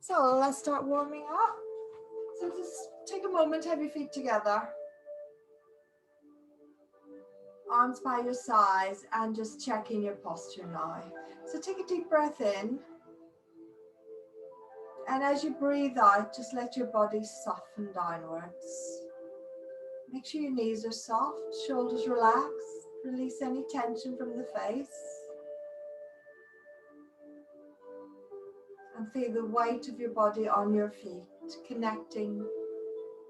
So let's start warming up. So just take a moment, have your feet together, arms by your sides, and just check in your posture now. So take a deep breath in, and as you breathe out, just let your body soften downwards. Make sure your knees are soft, shoulders relax, release any tension from the face, and feel the weight of your body on your feet, connecting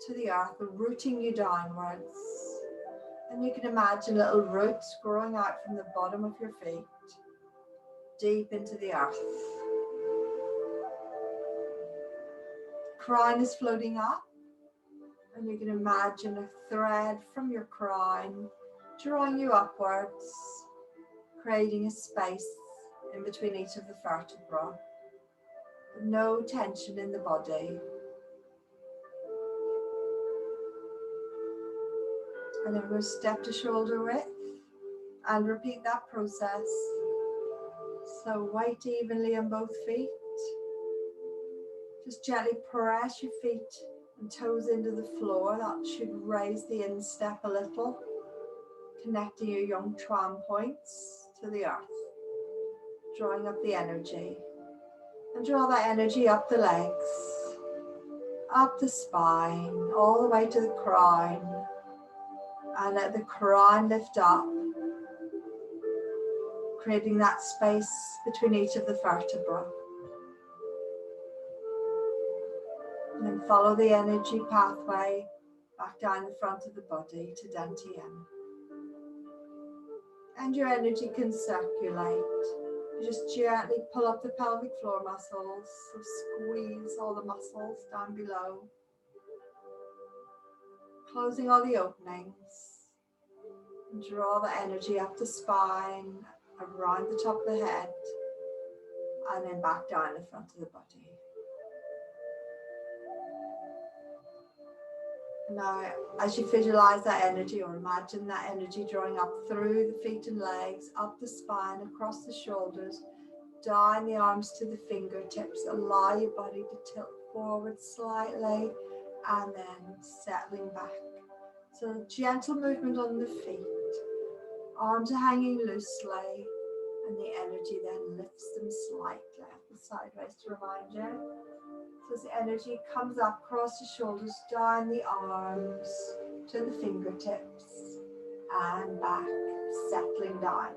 to the earth, rooting you downwards. And you can imagine little roots growing out from the bottom of your feet, deep into the earth. Crown is floating up, and you can imagine a thread from your crown drawing you upwards, creating a space in between each of the vertebrae. No tension in the body. And then we'll step to shoulder width and repeat that process. So weight evenly on both feet. Just gently press your feet and toes into the floor. That should raise the instep a little, connecting your young chuan points to the earth, drawing up the energy. And draw that energy up the legs, up the spine, all the way to the crown. And let the crown lift up, creating that space between each of the vertebrae. And then follow the energy pathway back down the front of the body to Dantian. And your energy can circulate. You just gently pull up the pelvic floor muscles, so squeeze all the muscles down below, closing all the openings. And draw the energy up the spine, around the top of the head, and then back down the front of the body. Now, as you visualize that energy, or imagine that energy drawing up through the feet and legs, up the spine, across the shoulders, down the arms to the fingertips, allow your body to tilt forward slightly, and then settling back. So gentle movement on the feet, arms are hanging loosely, and the energy then lifts them slightly up and sideways to remind you. So as the energy comes up across the shoulders, down the arms to the fingertips, and back, settling down.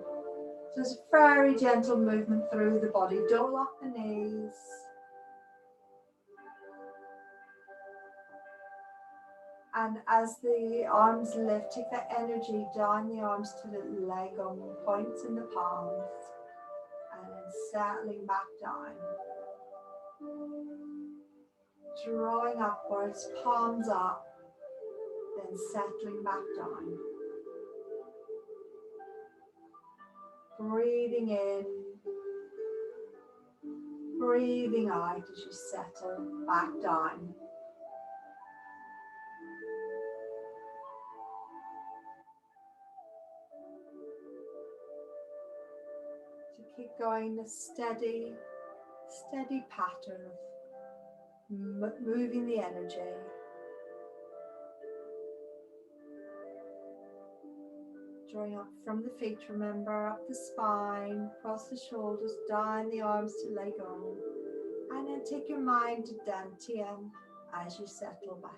So it's a very gentle movement through the body. Don't lock the knees. And as the arms lift, take that energy down the arms to the leg on points in the palms, and then settling back down. Drawing upwards, palms up, then settling back down. Breathing in, breathing out as you settle back down. To keep going, a steady pattern of moving the energy. Drawing up from the feet, remember, up the spine, across the shoulders, down the arms to leg on. And then take your mind to Dantian as you settle back.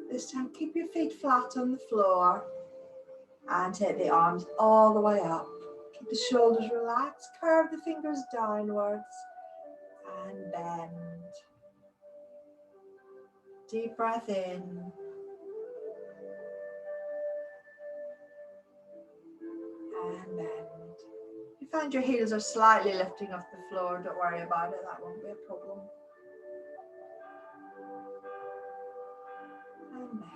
This time, keep your feet flat on the floor and take the arms all the way up. Keep the shoulders relaxed, curve the fingers downwards, and bend. Deep breath in and bend. If you find your heels are slightly lifting off the floor, don't worry about it, that won't be a problem. And bend.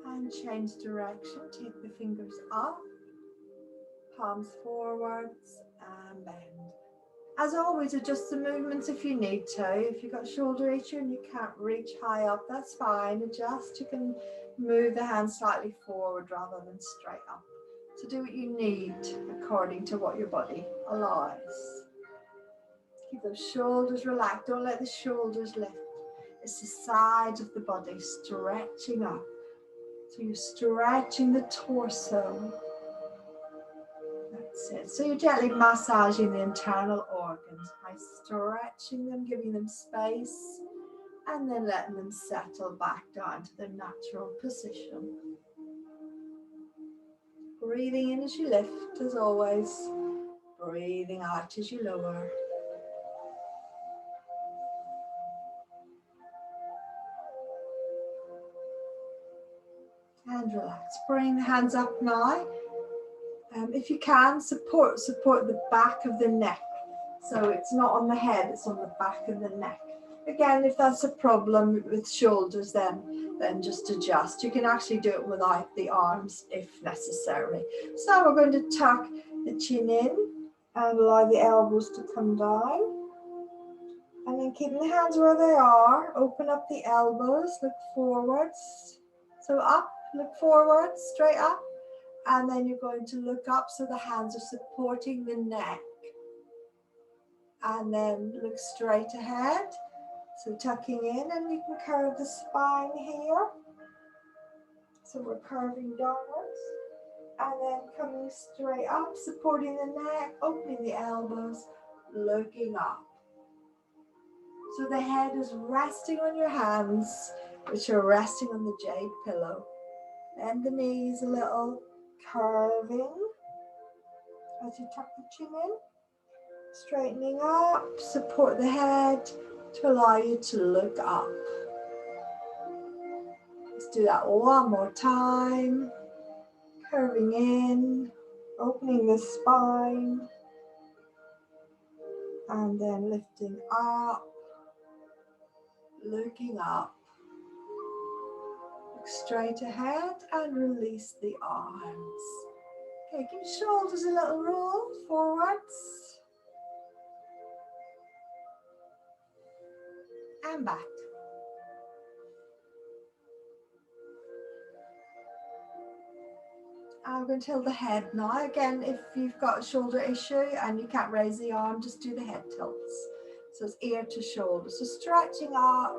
And change direction, take the fingers up, palms forwards and bend. As always, adjust the movements if you need to. If you've got shoulder issue and you can't reach high up, that's fine. Adjust. You can move the hands slightly forward rather than straight up. So do what you need according to what your body allows. Keep those shoulders relaxed. Don't let the shoulders lift. It's the sides of the body stretching up. So you're stretching the torso. That's it. So you're gently massaging the internal organs by stretching them, giving them space, and then letting them settle back down to their natural position. Breathing in as you lift, as always. Breathing out as you lower. And relax. Bring the hands up now. If you can, support the back of the neck. So it's not on the head, it's on the back of the neck. Again, if that's a problem with shoulders, then just adjust. You can actually do it without the arms if necessary. So we're going to tuck the chin in and allow the elbows to come down. And then keeping the hands where they are, open up the elbows, look forwards. So up, look forwards, straight up. And then you're going to look up so the hands are supporting the neck. And then look straight ahead. So tucking in, and we can curve the spine here. So we're curving downwards. And then coming straight up, supporting the neck, opening the elbows, looking up. So the head is resting on your hands, which are resting on the jade pillow. Bend the knees a little, curving as you tuck the chin in. Straightening up, support the head to allow you to look up. Let's do that one more time. Curving in, opening the spine, and then lifting up, looking up. Look straight ahead and release the arms. Okay, give your shoulders a little roll forwards. And back. I'm going to tilt the head now. Again, if you've got a shoulder issue and you can't raise the arm, just do the head tilts. So it's ear to shoulder. So stretching up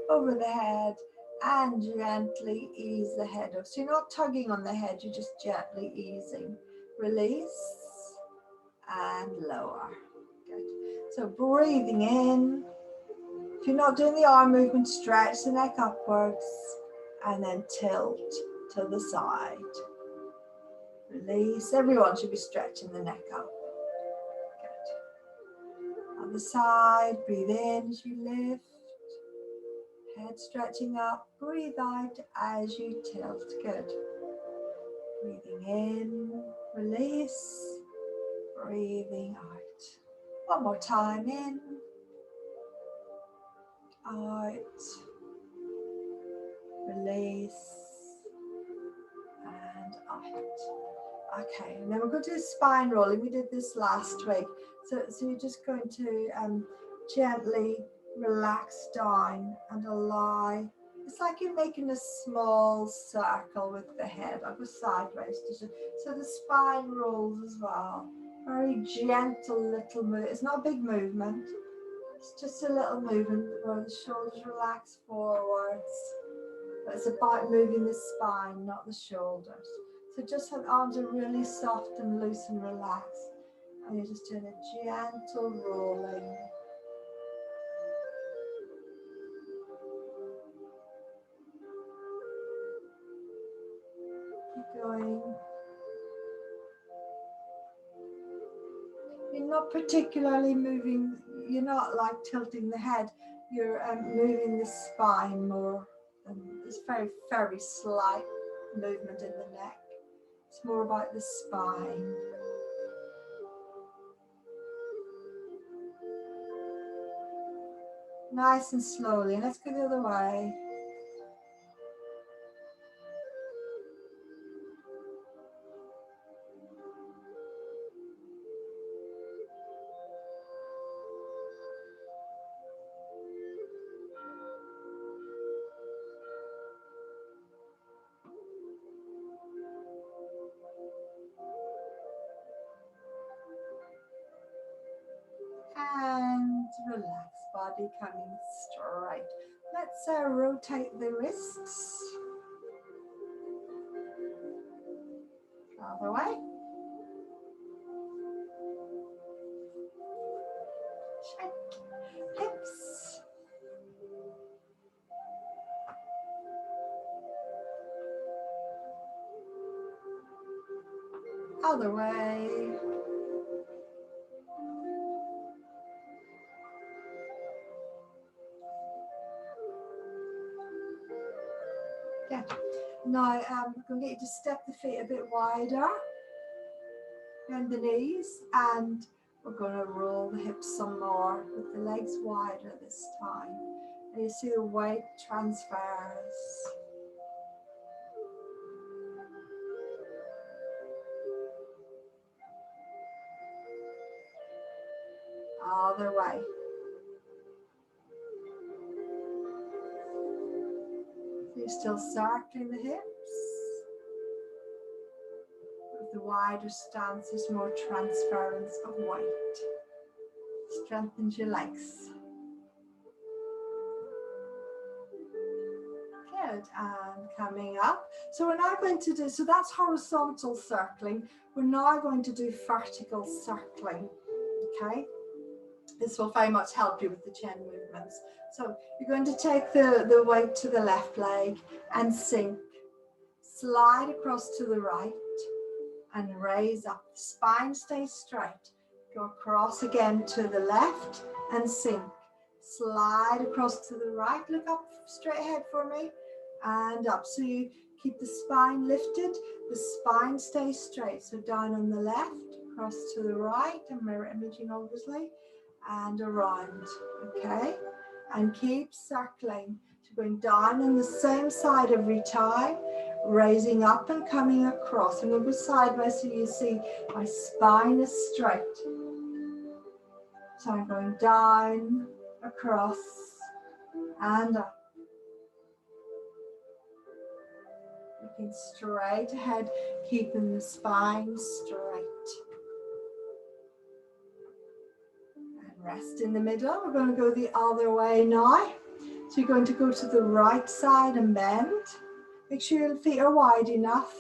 over the head and gently ease the head up. So you're not tugging on the head, you're just gently easing. Release and lower. Good. So breathing in. If you're not doing the arm movement, stretch the neck upwards and then tilt to the side. Release. Everyone should be stretching the neck up. Good. Other side, breathe in as you lift. Head stretching up. Breathe out as you tilt. Good. Breathing in. Release. Breathing out. One more time in. Out. Release. And out. Okay, and then we're going to do spine rolling. We did this last week. So you're just going to gently relax down and allow. It's like you're making a small circle with the head. I'll go sideways. So the spine rolls as well. Very gentle little move. It's not a big movement. It's just a little movement where the shoulders relax forwards. But it's about moving the spine, not the shoulders. So just have arms are really soft and loose and relaxed. And you're just doing a gentle rolling. Keep going. You're not particularly moving, you're not like tilting the head, you're moving the spine more. It's very, very slight movement in the neck. It's more about the spine. Nice and slowly. Let's go the other way. And relax, body coming straight. Let's rotate the wrists. Other way. Shake hips. Other way. Yeah. Now I'm going to get you to step the feet a bit wider. Bend the knees, and we're going to roll the hips some more with the legs wider this time. And you see the weight transfers. Other way. So you're still circling the hips. With the wider stance, there's more transference of weight. Strengthens your legs. Good, and coming up. So we're now going to do, so that's horizontal circling. We're now going to do vertical circling, okay? This will very much help you with the chin movements. So you're going to take the weight to the left leg and sink. Slide across to the right and raise up. The spine stays straight. Go across again to the left and sink. Slide across to the right. Look up straight ahead for me and up. So you keep the spine lifted. The spine stays straight. So down on the left, across to the right, and mirror imaging obviously, and around, okay? And keep circling. So going down on the same side every time, raising up and coming across. I'm going to go sideways so you see my spine is straight. So I'm going down, across, and up. Looking straight ahead, keeping the spine straight. Rest in the middle. We're going to go the other way now. So you're going to go to the right side and bend. Make sure your feet are wide enough.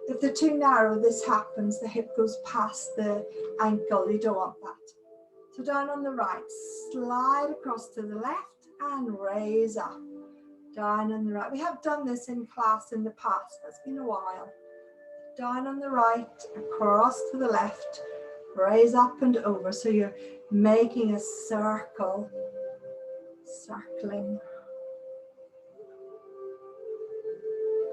If they're too narrow, this happens. The hip goes past the ankle. You don't want that. So down on the right, slide across to the left and raise up. Down on the right. We have done this in class in the past. That's been a while. Down on the right, across to the left, raise up and over. So you're making a circle, circling.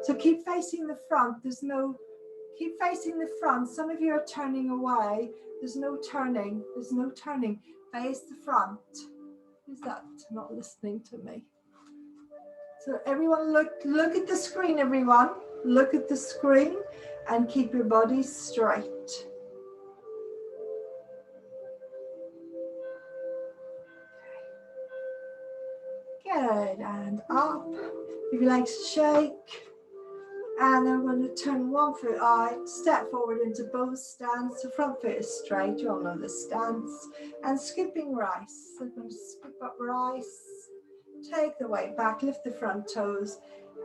So keep facing the front. Keep facing the front. Some of you are turning away. There's no turning. There's no turning. Face the front. Who's that not listening to me? So everyone look at the screen, everyone. Look at the screen and keep your body straight. Good, and up. If you like to shake, And then we're going to turn one foot out, step forward into both stance. The front foot is straight, you all know the stance. And scooping rice. So we're going to scoop up rice, take the weight back, lift the front toes,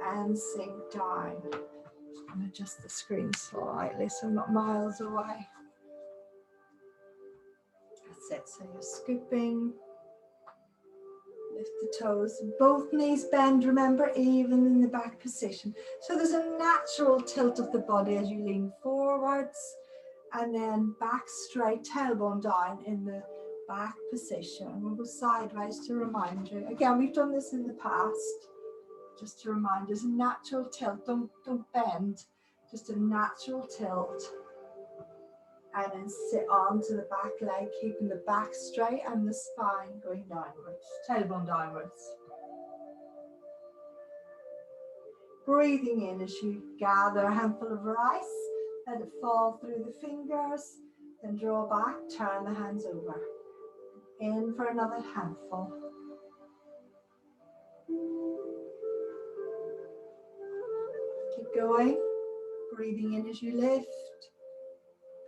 and sink down. Just going to adjust the screen slightly so I'm not miles away. That's it, so you're scooping. Lift the toes, both knees bend, remember, even in the back position. So there's a natural tilt of the body as you lean forwards and then back straight, tailbone down in the back position. We'll go sideways to remind you. Again, we've done this in the past. Just to remind you, there's a natural tilt, don't bend, just a natural tilt. And then sit onto the back leg, keeping the back straight and the spine going downwards, tailbone downwards. Breathing in as you gather a handful of rice, let it fall through the fingers, then draw back, turn the hands over. In for another handful. Keep going, breathing in as you lift.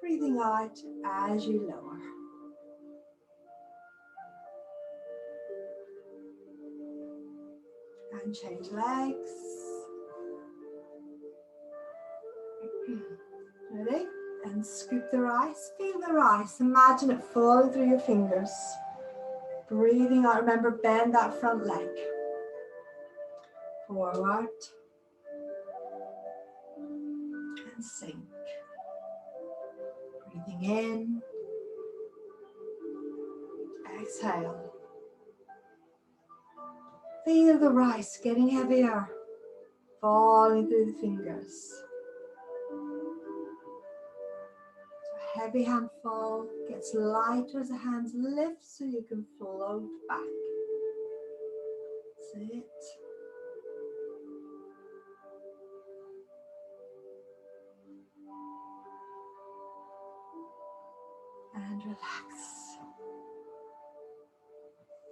Breathing out as you lower. And change legs. Ready? And scoop the rice. Feel the rice. Imagine it falling through your fingers. Breathing out. Remember, bend that front leg. Forward. And sink. Breathing in. Exhale. Feel the rice getting heavier, falling through the fingers. So heavy handful gets lighter as the hands lift so you can float back. That's it. And relax.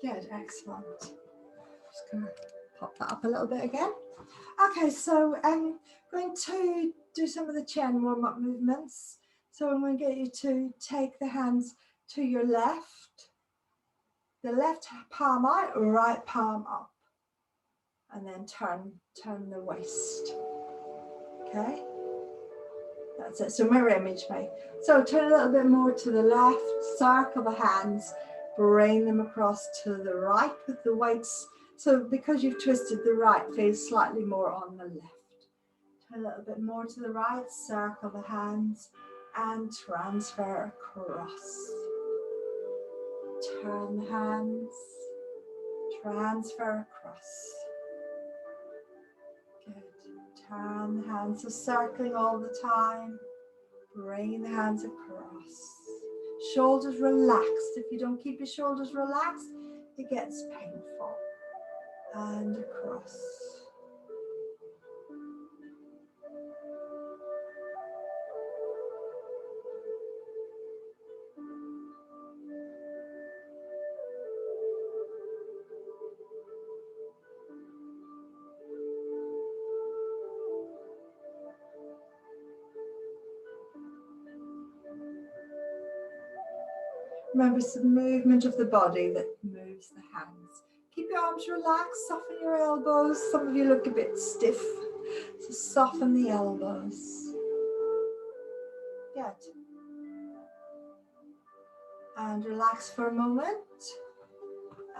Good, excellent. Just going to pop that up a little bit again. Okay, so I'm going to do some of the Chen warm-up movements. So I'm going to get you to take the hands to your left, the left palm out, right palm up, and then turn the waist. Okay, that's it. So mirror image, mate. So turn a little bit more to the left, circle the hands, bring them across to the right with the weights. So because you've twisted the right, feels slightly more on the left. Turn a little bit more to the right, circle the hands and transfer across. Turn the hands, transfer across. Good. Turn the hands, so circling all the time, bringing the hands across. Shoulders relaxed. If you don't keep your shoulders relaxed, it gets painful. And across. Remember, it's the movement of the body that moves the hands. Keep your arms relaxed, soften your elbows. Some of you look a bit stiff, so soften the elbows. Good. And relax for a moment.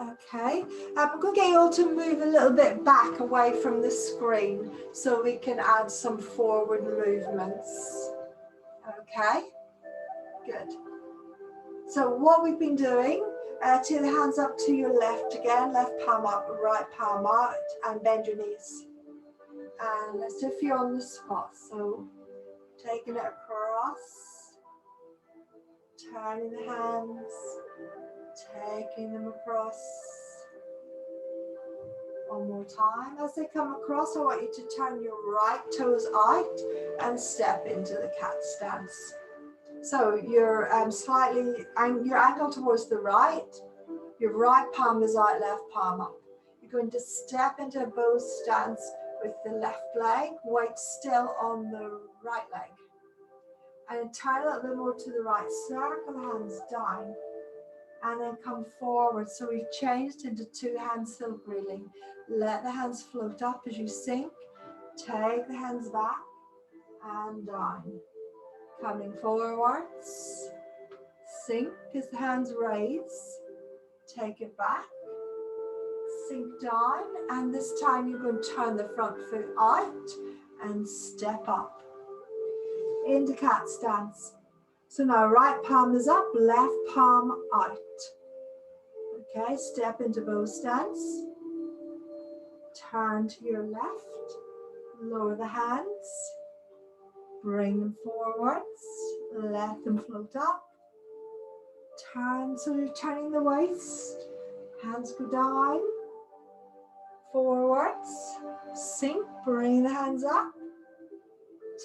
Okay, I'm going to get you all to move a little bit back away from the screen so we can add some forward movements. Okay, good. So what we've been doing, turn the hands up to your left again, left palm up, right palm out, and bend your knees. And let's do a few on the spot. So taking it across, turning the hands, taking them across. One more time. As they come across, I want you to turn your right toes out and step into the cat stance. So you're your ankle towards the right, your right palm is out, left palm up. You're going to step into a bow stance with the left leg, weight still on the right leg. And turn a little bit more to the right, circle the hands down, and then come forward. So we've changed into two-hand silk reeling. Let the hands float up as you sink. Take the hands back and down. Coming forwards. Sink as the hands raise. Take it back. Sink down. And this time you're going to turn the front foot out and step up into cat stance. So now right palm is up, left palm out. Okay, step into bow stance. Turn to your left. Lower the hands. Bring them forwards. Let them float up. Turn, so you're turning the waist. Hands go down. Forwards. Sink, bring the hands up.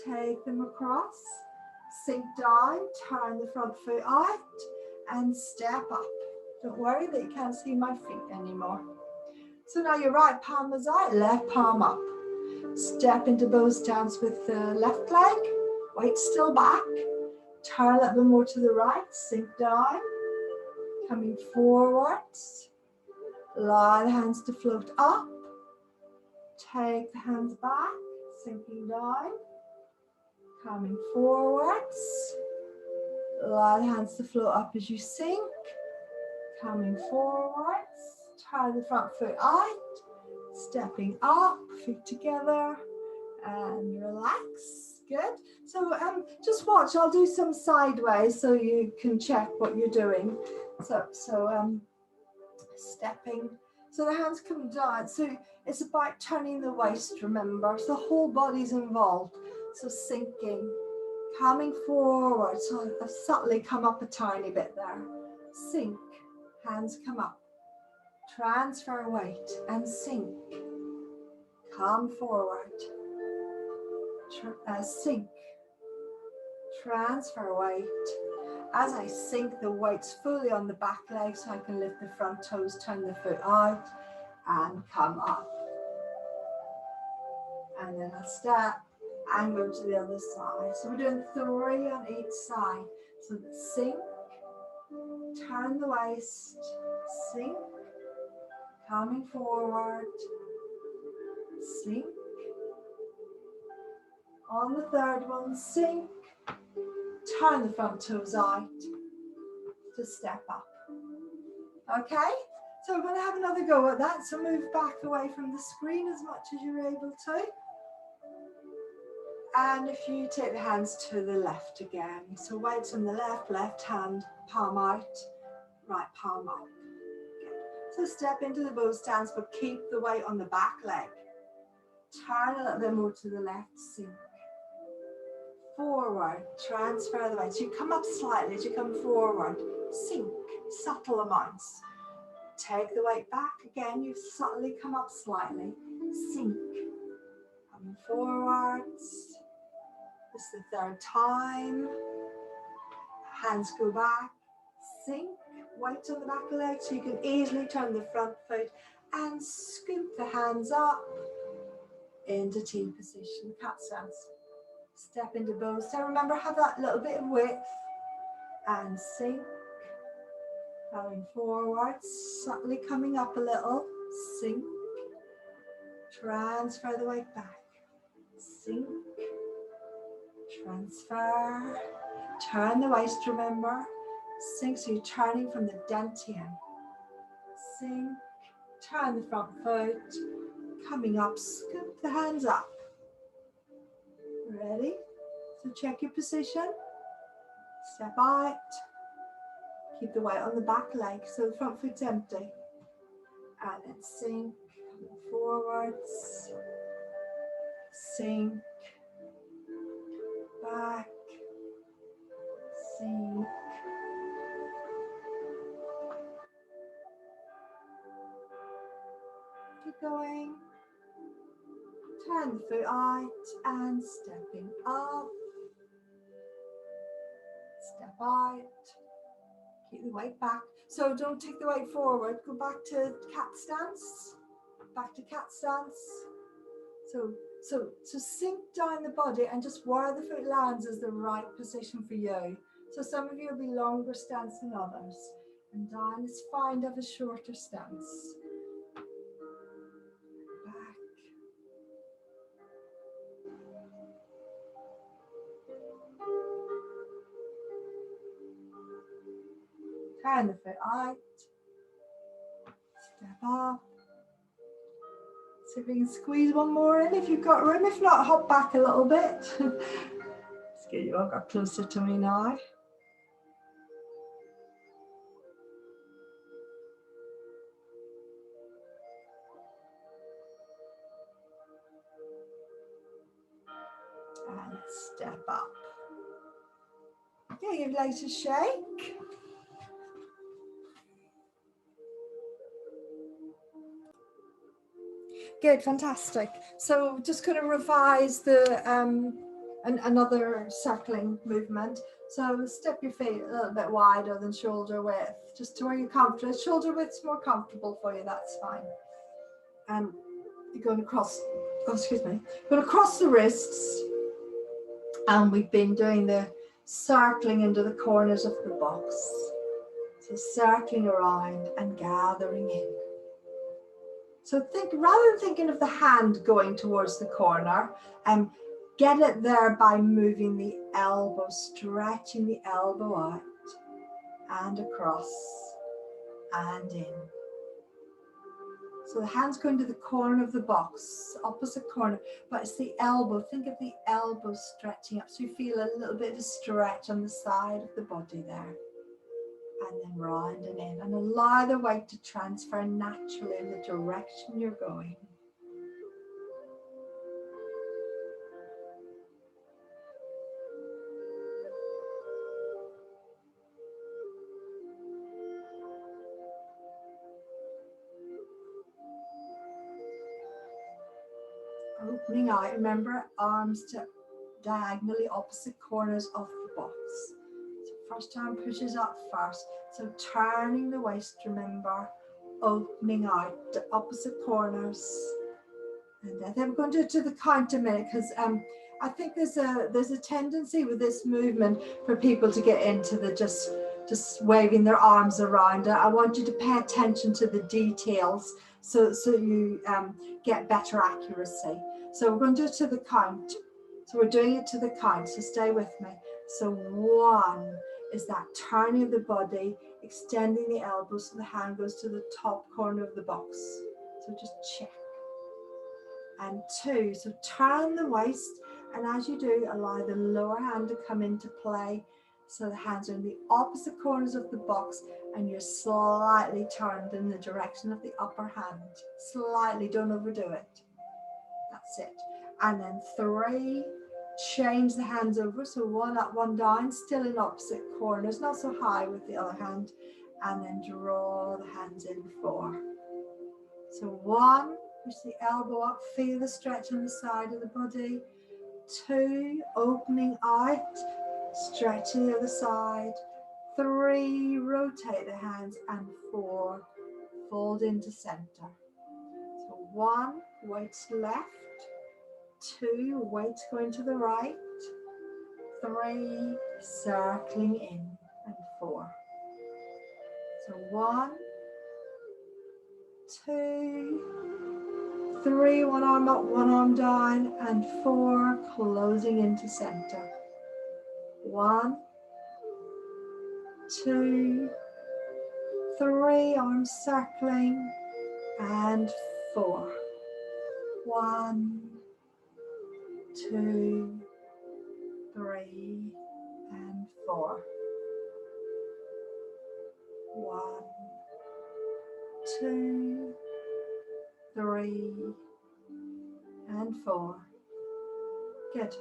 Take them across. Sink down, turn the front foot out, and step up. Don't worry that you can't see my feet anymore. So now your right palm is out, left palm up. Step into bow stance with the left leg, weight still back. Turn a little bit more to the right, sink down. Coming forwards. Allow the hands to float up. Take the hands back, sinking down. Coming forwards. Allow the hands to float up as you sink. Coming forwards. Turn the front foot out. Stepping up, feet together. And relax. Good. So just watch. I'll do some sideways so you can check what you're doing. So stepping. So the hands come down. So it's about turning the waist, remember. So the whole body's involved. So sinking, coming forward. So I've subtly come up a tiny bit there. Sink, hands come up. Transfer weight and sink. Come forward. Sink. Transfer weight. As I sink, the weight's fully on the back leg so I can lift the front toes, turn the foot out and come up. And then I'll step and go to the other side. So we're doing 3 on each side. So sink, turn the waist, sink, coming forward, sink. On the third one, sink, turn the front toes out to step up. Okay, so we're going to have another go at that. So move back away from the screen as much as you're able to. And if you take the hands to the left again. So weights on the left, left hand, palm out, right palm up. Okay. So step into the bow stance, but keep the weight on the back leg. Turn a little bit more to the left, sink. Forward, transfer the weight. So you come up slightly as you come forward. Sink, subtle amounts. Take the weight back again. You subtly come up slightly. Sink. Coming forwards. This is the third time. Hands go back. Sink. Weight on the back of the leg so you can easily turn the front foot and scoop the hands up into T position, cat stance. Step into bow. So remember, have that little bit of width and sink. Coming forward, subtly coming up a little. Sink. Transfer the weight back. Sink. Transfer. Turn the waist, remember. Sink, so you're turning from the dantian. Sink. Turn the front foot. Coming up, scoop the hands up. Ready? So check your position. Step out. Keep the weight on the back leg so the front foot's empty. And then sink, coming forwards. Sink. Back. Sink. Keep going. Turn the foot out and stepping up. Step out. Keep the weight back. So don't take the weight forward. Go back to cat stance. Back to cat stance. So sink down the body, and just where the foot lands is the right position for you. So some of you will be longer stance than others. And down is fine to have a shorter stance. Back. Turn the foot out. Step up. See if we can squeeze one more in if you've got room. If not, hop back a little bit. Let's get you all got closer to me now. And step up. Okay, give legs a shake. Good, fantastic. So just going to revise the another circling movement. So step your feet a little bit wider than shoulder width, just to where you're comfortable. Shoulder width's more comfortable for you, that's fine. You're going across, oh, excuse me, going across the wrists. And we've been doing the circling into the corners of the box. So circling around and gathering in. So think, rather than thinking of the hand going towards the corner, get it there by moving the elbow, stretching the elbow out and across and in. So the hand's going to the corner of the box, opposite corner, but it's the elbow. Think of the elbow stretching up. So you feel a little bit of a stretch on the side of the body there. And then round and in. And allow the weight to transfer naturally in the direction you're going. Opening out, remember, arms to diagonally opposite corners of the box. So first arm pushes up first. So turning the waist, remember, opening out to opposite corners. And then we're going to do it to the count a minute, because I think there's a tendency with this movement for people to get into the just waving their arms around. I want you to pay attention to the details so you get better accuracy. So we're going to do it to the count. So we're doing it to the count, so stay with me. So 1 is that turning of the body, extending the elbows so the hand goes to the top corner of the box. So just check. And 2, so turn the waist, and as you do, allow the lower hand to come into play. So the hands are in the opposite corners of the box, and you're slightly turned in the direction of the upper hand. Slightly, don't overdo it. That's it. And then 3, change the hands over. So 1 up, 1 down, still in opposite corners, not so high with the other hand. And then draw the hands in 4. So 1, push the elbow up, feel the stretch on the side of the body. 2, opening out, stretching the other side. 3, rotate the hands, and 4, fold into center. So 1, weights left. 2, weights going to the right. 3, circling in, and 4. So 1, 2, 3, 1 arm up, 1 arm down, and 4, closing into center. 1, 2, 3, arms circling, and 4. 1, 2, 3, and 4. 1, 2, 3, and 4. Good.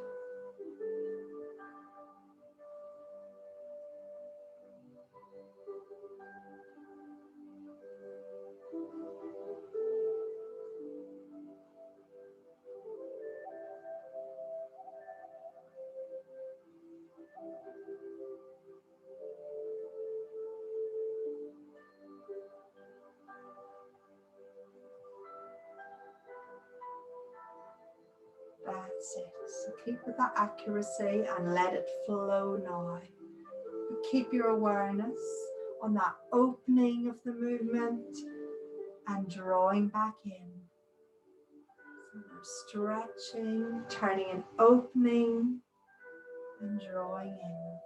That's it. So keep with that accuracy and let it flow now. But keep your awareness on that opening of the movement and drawing back in. So we're stretching, turning and opening and drawing in.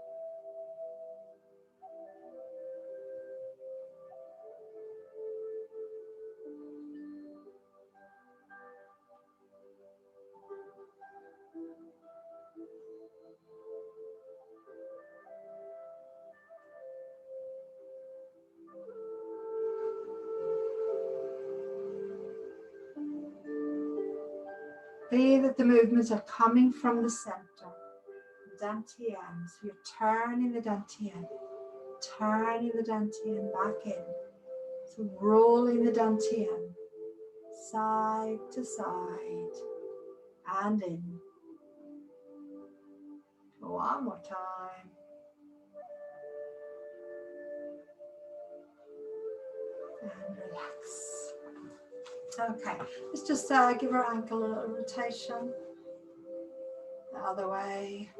Feel that the movements are coming from the center, dantian. So you're turning the dantian back in. So rolling the dantian side to side and in. One more time. And relax. Okay, let's just give our ankle a little rotation. The other way.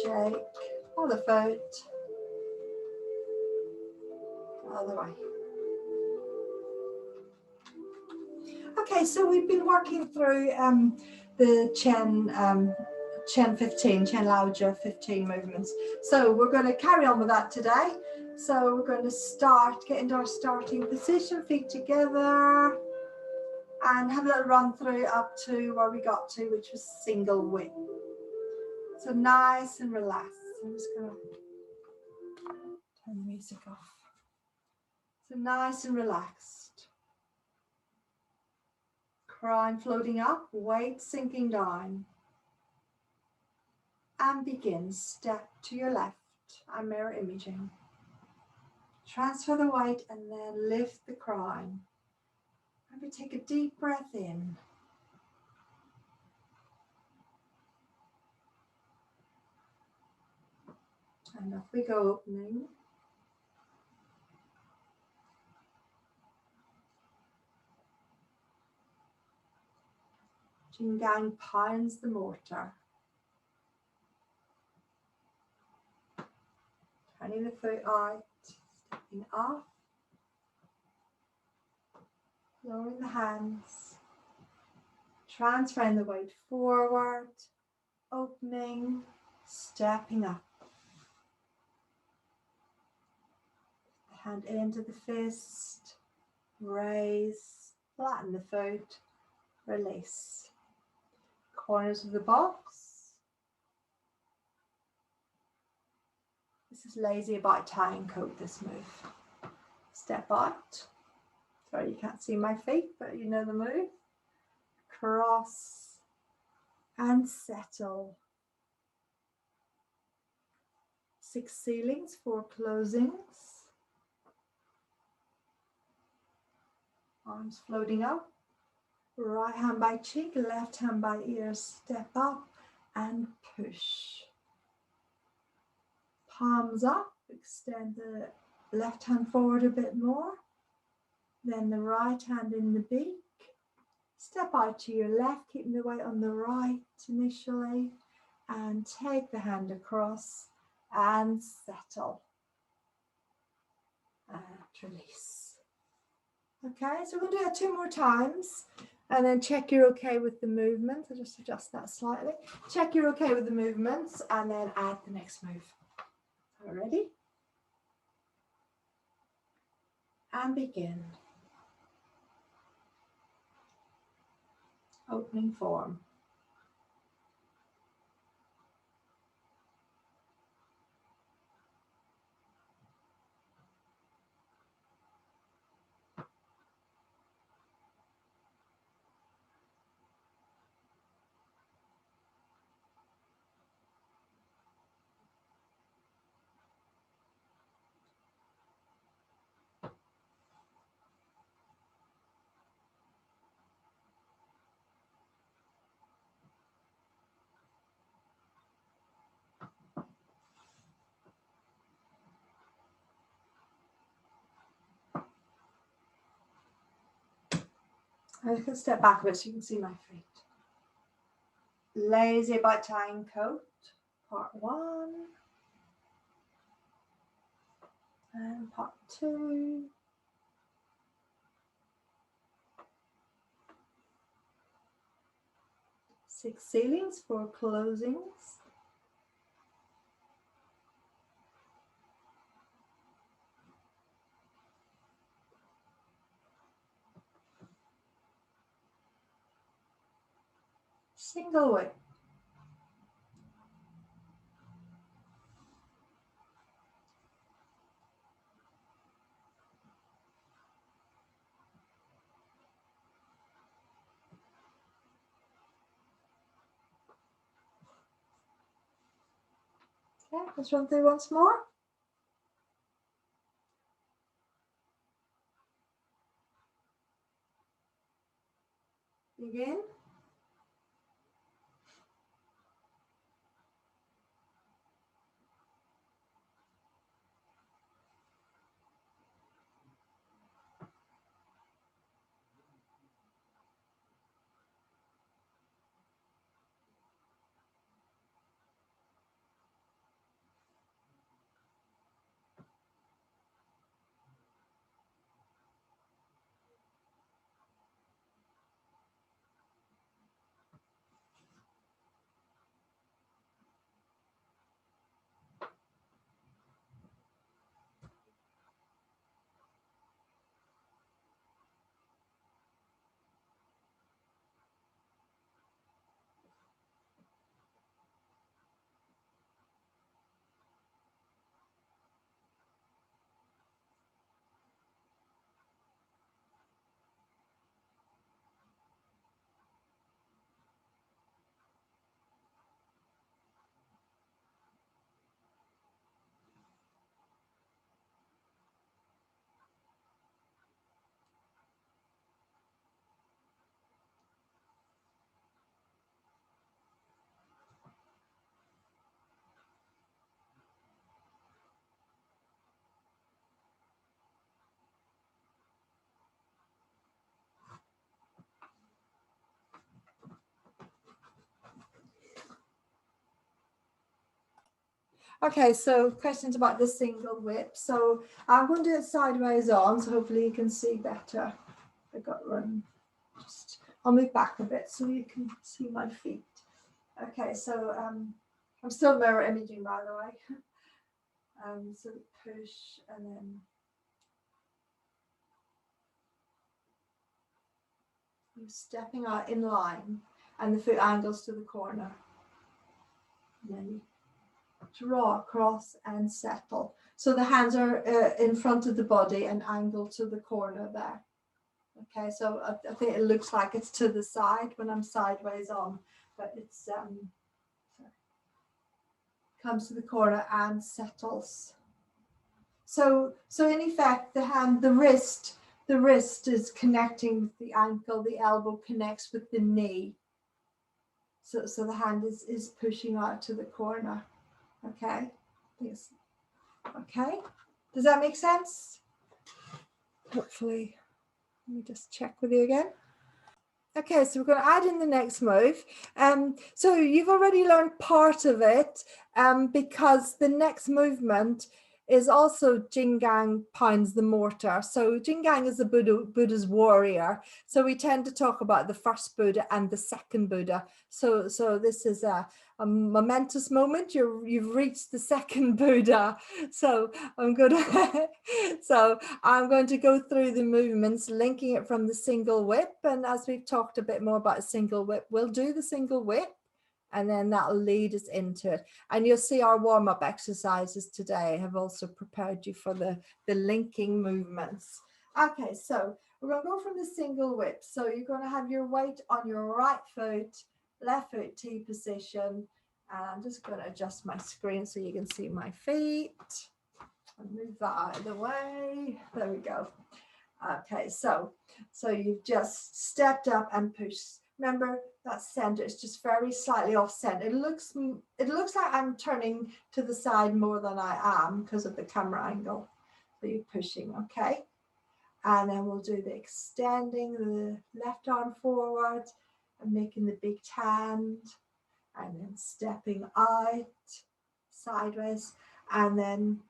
Shake. Other foot. The other way. Okay, so we've been working through the Chen Laojia 15 movements. So we're going to carry on with that today. So we're going to get into our starting position, feet together, and have a little run through up to where we got to, which was single whip. So nice and relaxed. I'm just going to turn the music off. So nice and relaxed. Crown floating up, weight sinking down. And begin. Step to your left. I'm mirror imaging. Transfer the weight and then lift the crown. Maybe take a deep breath in. And off we go, opening. Jing Gang pounds the mortar. Turning the foot out, stepping up. Lowering the hands. Transferring the weight forward. Opening, stepping up. The hand into the fist. Raise, flatten the foot. Release. Corners of the box. This is lazy about tie and coat, this move. Step out. Sorry, you can't see my feet, but you know the move. Cross and settle. 6 ceilings, 4 closings. Arms floating up. Right hand by cheek, left hand by ear. Step up and push. Palms up. Extend the left hand forward a bit more. Then the right hand in the beak. Step out to your left, keeping the weight on the right initially. And take the hand across and settle. And release. Okay, so we'll do that 2 more times. And then check you're okay with the movement. I'll just adjust that slightly. Check you're okay with the movements and then add the next move. So ready? And begin. Opening form. I'm just going to step back a bit so you can see my feet. Lazy by tying coat, part 1 and part 2. Six ceilings for closings. Single whip. Okay, let's run through once more. Begin. Okay, so questions about the single whip. So I'm going to do it sideways on, so hopefully you can see better. I got run. Just I'll move back a bit so you can see my feet. Okay, so I'm still mirror imaging, by the way. So push and then you're stepping out in line, and the foot angles to the corner. And then you draw across and settle. So the hands are in front of the body and angled to the corner there. Okay, so I think it looks like it's to the side when I'm sideways on, but it's comes to the corner and settles. So in effect, the wrist is connecting with the ankle, the elbow connects with the knee. So the hand is pushing out to the corner. Okay, yes. Okay, does that make sense? Hopefully. Let me just check with you again. Okay, so we're going to add in the next move. So you've already learned part of it because the next movement is also Jing Gang pounds the mortar. So Jing Gang is the Buddha's warrior. So we tend to talk about the first Buddha and the second Buddha. So this is a momentous moment. You've reached the second Buddha. So I'm going to go through the movements, linking it from the single whip. And as we've talked a bit more about a single whip, we'll do the single whip. And then that'll lead us into it. And you'll see our warm-up exercises today have also prepared you for the linking movements. Okay, so we're going to go from the single whip. So you're going to have your weight on your right foot, left foot T position. And I'm just going to adjust my screen so you can see my feet. And move that out of the way. There we go. Okay, so you've just stepped up and pushed. Remember that center is just very slightly off center. It looks like I'm turning to the side more than I am because of the camera angle. So you're pushing, okay? And then we'll do the extending the left arm forward and making the big hand. and then stepping out sideways, and then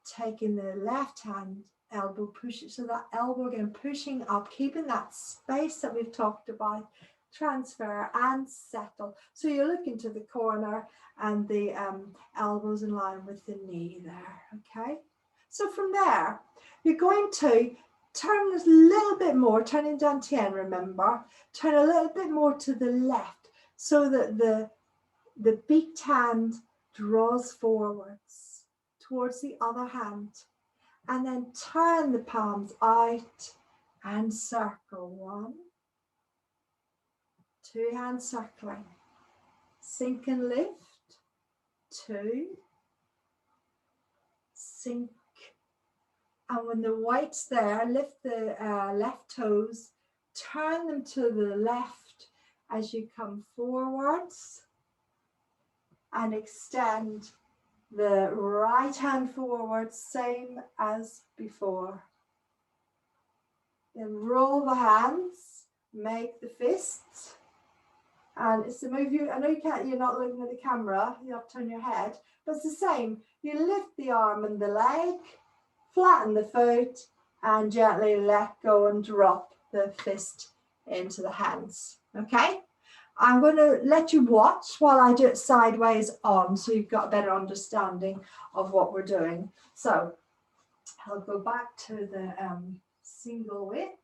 taking the left hand elbow, push it, so that elbow again pushing up, keeping that space that we've talked about, transfer and settle. So you look into the corner and the elbows in line with the knee there, okay? So from there, you're going to turn a little bit more, turning dantian, remember, turn a little bit more to the left so that the beaked hand draws forwards towards the other hand, and then turn the palms out and circle. 1, 2 hands circling, sink and lift, 2, sink, and when the weight's there, lift the left toes, turn them to the left as you come forwards, and extend the right hand forward, same as before. Then roll the hands, make the fists, and it's the move you, I know you're not looking at the camera, you have to turn your head, but it's the same. You lift the arm and the leg, flatten the foot, and gently let go and drop the fist into the hands, okay? I'm going to let you watch while I do it sideways on, so you've got a better understanding of what we're doing. So I'll go back to the single whip.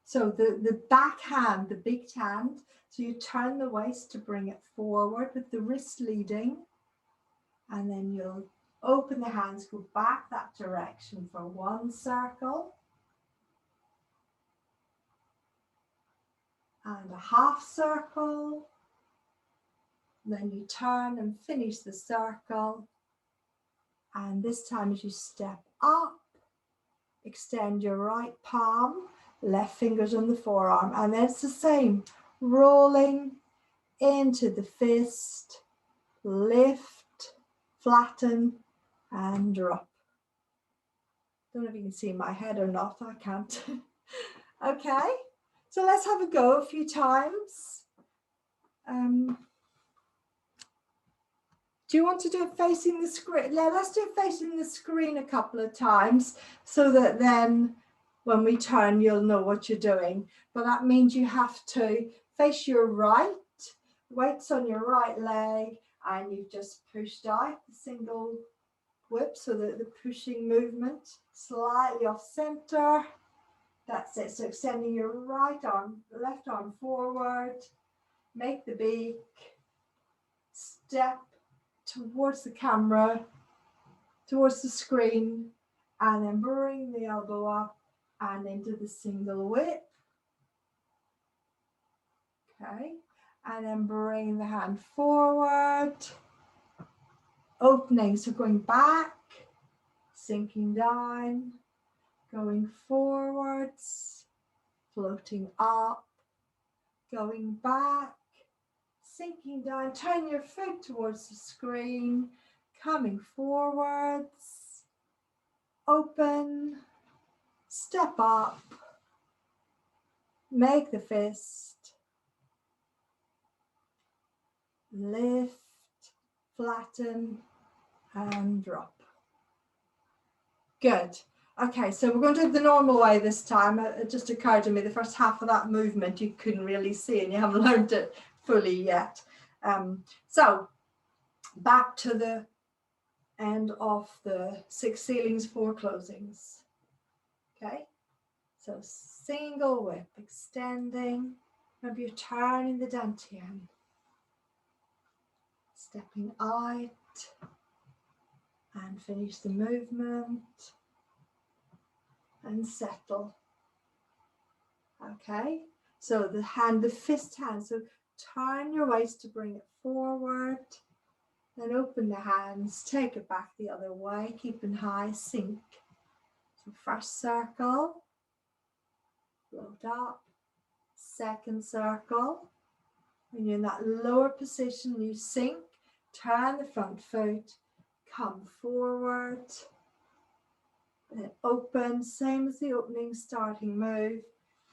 So the back hand, the big hand, so you turn the waist to bring it forward with the wrist leading, and then you'll open the hands, go back that direction for 1 circle, and a half circle. Then you turn and finish the circle, and this time as you step up, extend your right palm, left fingers on the forearm, and then it's the same, rolling into the fist, lift, flatten, and drop. Don't know if you can see my head or not, I can't. Okay, so let's have a go a few times. Do you want to do it facing the screen? Yeah, let's do it facing the screen a couple of times so that then when we turn, you'll know what you're doing. But that means you have to face your right, weight's on your right leg, and you've just pushed out the single whip so that the pushing movement slightly off center. That's it. So extending your right arm, left arm forward, make the beak, step towards the camera, towards the screen, and then bring the elbow up and into the single whip. Okay, and then bring the hand forward, opening, so going back, sinking down, going forwards, floating up, going back, sinking down, turn your foot towards the screen, coming forwards, open, step up, make the fist, lift, flatten, and drop. Good. Okay, so we're going to do it the normal way this time. It just occurred to me the first half of that movement you couldn't really see and you haven't learned it fully yet. So back to the end of the 6 ceilings, 4 closings. Okay, so single whip, extending, maybe you're turning the dantian, stepping out and finish the movement and settle. Okay, so the hand, the fist hand, so turn your waist to bring it forward, then open the hands, take it back the other way, keeping high, sink. So first circle, float up, second circle. When you're in that lower position, you sink, turn the front foot, come forward, Then open, same as the opening, starting move,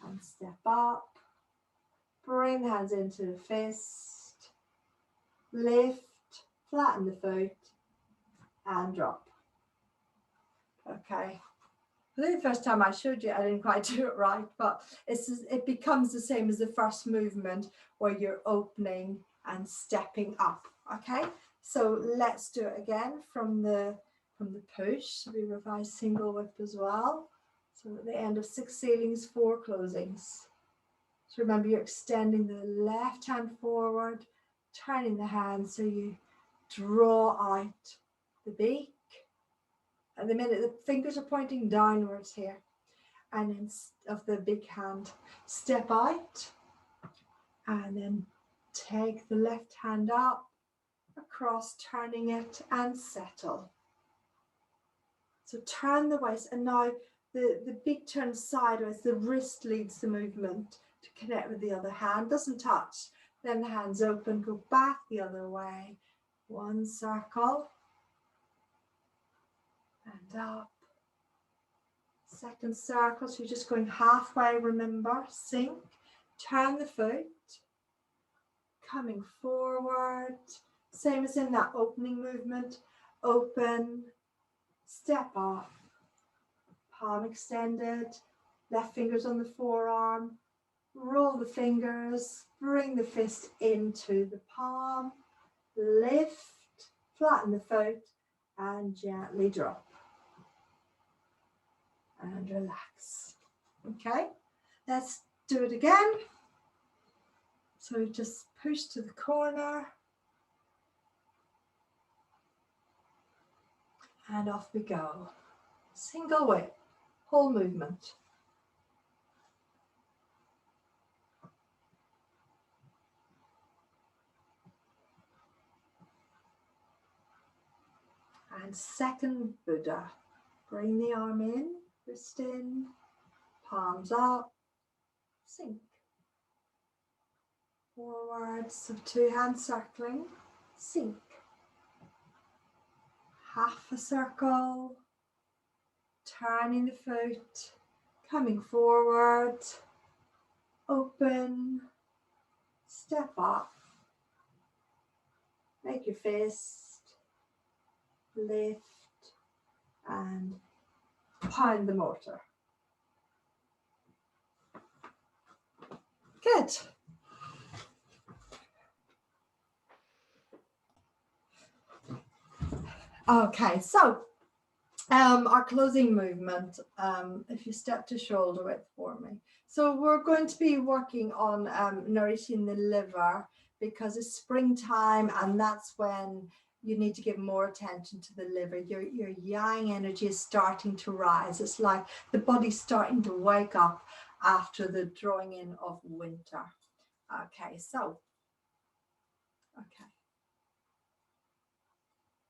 and step up. Bring the hands into the fist, lift, flatten the foot, and drop. Okay. I think the first time I showed you, I didn't quite do it right, but it becomes the same as the first movement where you're opening and stepping up. Okay, so let's do it again from the push. So we revise single whip as well. So at the end of 6 ceilings, 4 closings. So remember, you're extending the left hand forward, turning the hand so you draw out the beak. At the minute, the fingers are pointing downwards here. And then of the big hand, step out. And then take the left hand up, across, turning it, and settle. So turn the waist. And now the big turn sideways. The wrist leads the movement to connect with the other hand. Doesn't touch. Then the hands open, go back the other way. 1 circle. And up. Second circle, so you're just going halfway, remember, sink, turn the foot, coming forward, same as in that opening movement, open, step up, palm extended, left fingers on the forearm, roll the fingers, bring the fist into the palm, lift, flatten the foot, and gently drop. And relax. Okay, let's do it again. So just push to the corner. And off we go. Single whip, whole movement. And second Buddha. Bring the arm in. Wrist in, palms up, sink. Forward, so 2 hands circling, sink. Half a circle, turning the foot, coming forward, open, step up, make your fist, lift, and pound the mortar. Good. Okay, so our closing movement, if you step to shoulder width for me. So we're going to be working on nourishing the liver because it's springtime and that's when you need to give more attention to the liver. Your yang energy is starting to rise. It's like the body's starting to wake up after the drawing in of winter. Okay, so, okay.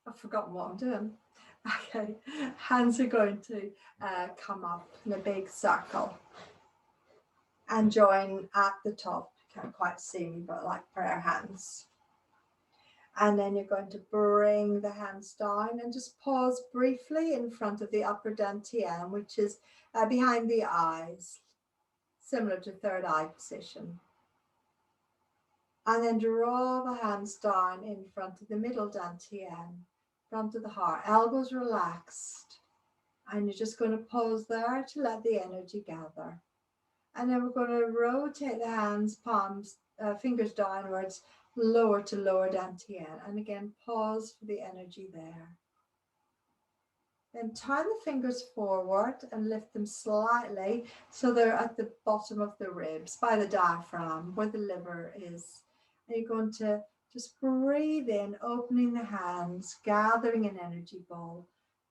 I've forgotten what I'm doing. Okay, hands are going to come up in a big circle and join at the top. You can't quite see me, but like prayer hands. And then you're going to bring the hands down and just pause briefly in front of the upper dantian, which is behind the eyes, similar to third eye position. And then draw the hands down in front of the middle dantian, front of the heart, elbows relaxed. And you're just going to pause there to let the energy gather. And then we're going to rotate the hands, palms, fingers downwards, lower to lower dantian. And again, pause for the energy there. Then turn the fingers forward and lift them slightly so they're at the bottom of the ribs, by the diaphragm, where the liver is. And you're going to just breathe in, opening the hands, gathering an energy ball.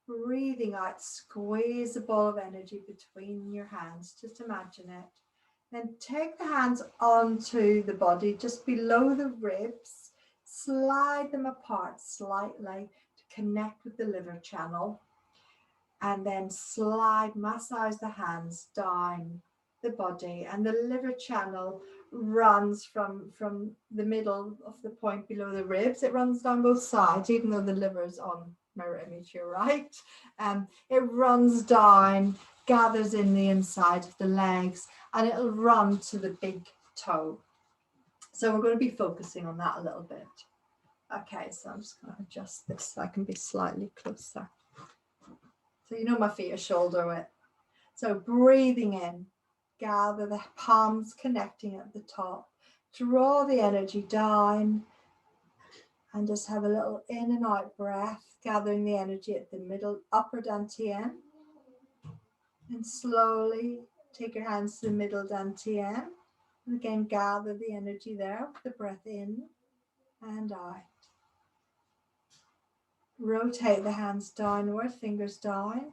Breathing out, squeeze a ball of energy between your hands. Just imagine it. Then take the hands onto the body, just below the ribs. Slide them apart slightly to connect with the liver channel. And then slide, massage the hands down the body. And the liver channel runs from the middle of the point below the ribs. It runs down both sides, even though the liver is on mirror image here, right? It runs down, gathers in the inside of the legs, and it'll run to the big toe. So we're going to be focusing on that a little bit. Okay, so I'm just going to adjust this so I can be slightly closer. So you know my feet are shoulder width. So breathing in, gather the palms connecting at the top. Draw the energy down and just have a little in and out breath, gathering the energy at the middle, upper dantian. And slowly take your hands to the middle dantian. And again, gather the energy there with the breath in and out. Rotate the hands downward, fingers down.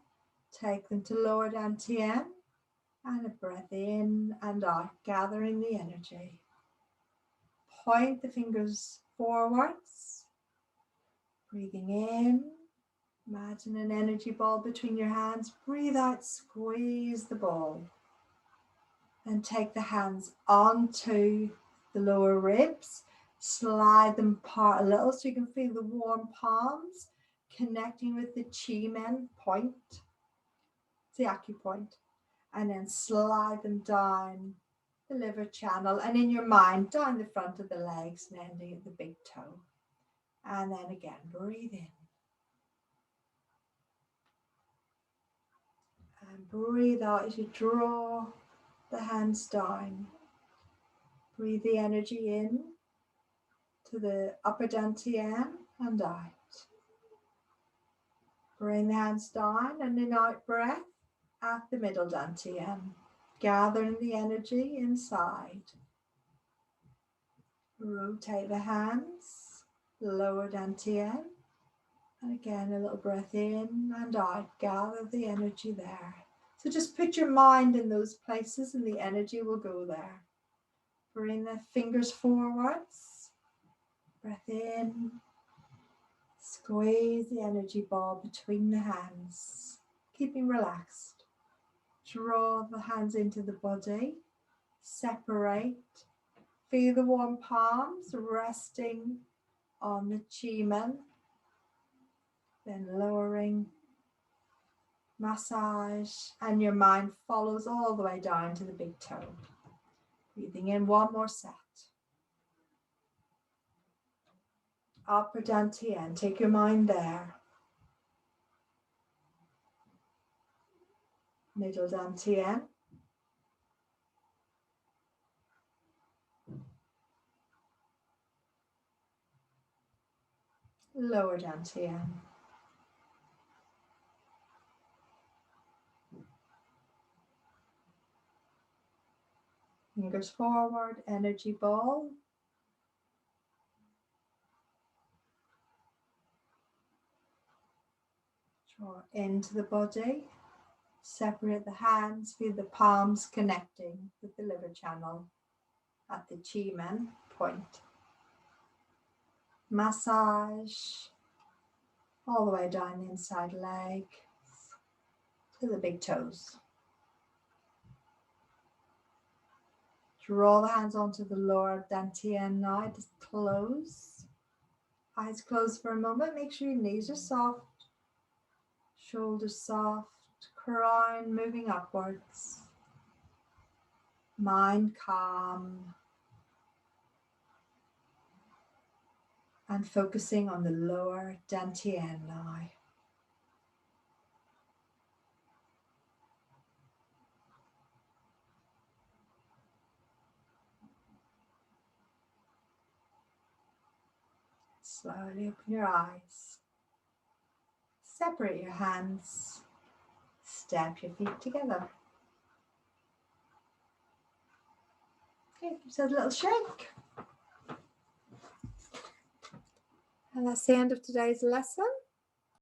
Take them to lower dantian. And a breath in and out, gathering the energy. Point the fingers forwards. Breathing in. Imagine an energy ball between your hands. Breathe out, squeeze the ball. And take the hands onto the lower ribs. Slide them apart a little so you can feel the warm palms connecting with the chi men point. It's the acupoint. And then slide them down the liver channel and in your mind down the front of the legs and ending at the big toe. And then again, breathe in. And breathe out as you draw the hands down. Breathe the energy in to the upper dantian and out. Bring the hands down and an out breath at the middle dantian. Gathering the energy inside. Rotate the hands, lower dantian. And again, a little breath in and out. Gather the energy there. So just put your mind in those places and the energy will go there. Bring the fingers forwards. Breath in. Squeeze the energy ball between the hands. Keeping relaxed. Draw the hands into the body. Separate. Feel the warm palms resting on the chi men. Then lowering. Massage. And your mind follows all the way down to the big toe. Breathing in one more set. Upper dantian. Take your mind there. Middle dantian. Lower dantian. Fingers forward, energy ball. Draw into the body. Separate the hands, feel the palms connecting with the liver channel at the chi men point. Massage all the way down the inside leg to the big toes. Draw the hands onto the lower dantian now, just close. Eyes closed for a moment, make sure your knees are soft, shoulders soft, crown moving upwards. Mind calm. And focusing on the lower dantian now. Slowly open your eyes. Separate your hands. Step your feet together. Okay, just a little shake. And that's the end of today's lesson.